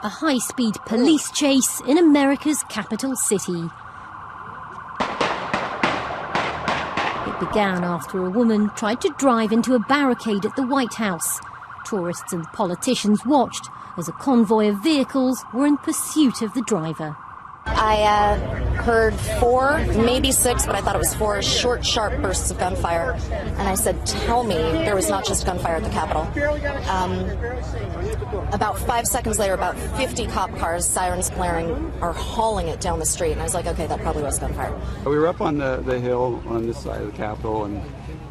A high-speed police chase in America's capital city. It began after a woman tried to drive into a barricade at the White House. Tourists and politicians watched as a convoy of vehicles were in pursuit of the driver. I heard 4, maybe 6, but I thought it was 4 short, sharp bursts of gunfire. And I said, tell me there was not just gunfire at the Capitol. About 5 seconds later, about 50 cop cars, sirens blaring, are hauling it down the street. And I was like, okay, that probably was gunfire. We were up on the hill on this side of the Capitol, and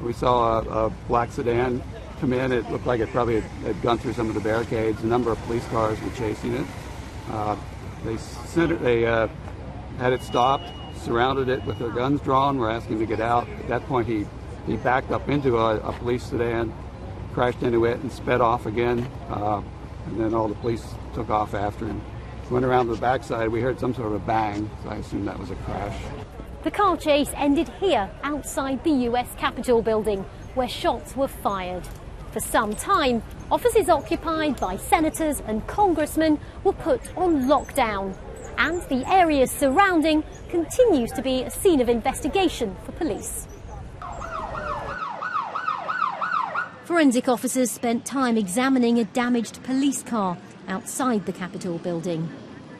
we saw a black sedan come in. It looked like it probably had gone through some of the barricades. A number of police cars were chasing it. They had it stopped, surrounded it with their guns drawn, were asking to get out. At that point, he backed up into a police sedan, crashed into it, and sped off again. And then all the police took off after him. Went around to the backside. We heard some sort of a bang, so I assumed that was a crash. The car chase ended here, outside the US Capitol building, where shots were fired. For some time, offices occupied by senators and congressmen were put on lockdown, and the area surrounding continues to be a scene of investigation for police. Forensic officers spent time examining a damaged police car outside the Capitol building.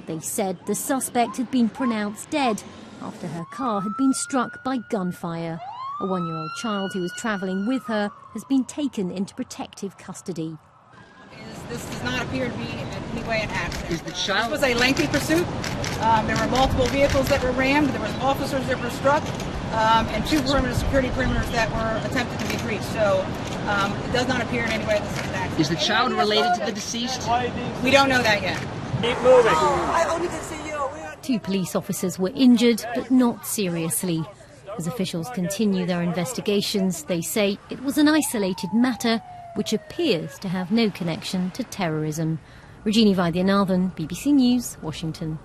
They said the suspect had been pronounced dead after her car had been struck by gunfire. A 1-year-old child who was travelling with her has been taken into protective custody. This does not appear to be in any way an accident. Is the child... This was a lengthy pursuit. There were multiple vehicles that were rammed. There were officers that were struck, and 2 security perimeters that were attempted to be breached. So it does not appear in any way this is an accident. Is the child related to the deceased? We don't know that yet. Keep moving. 2 police officers were injured, but not seriously. As officials continue their investigations, they say it was an isolated matter which appears to have no connection to terrorism. Rajini Vaidyanathan, BBC News, Washington.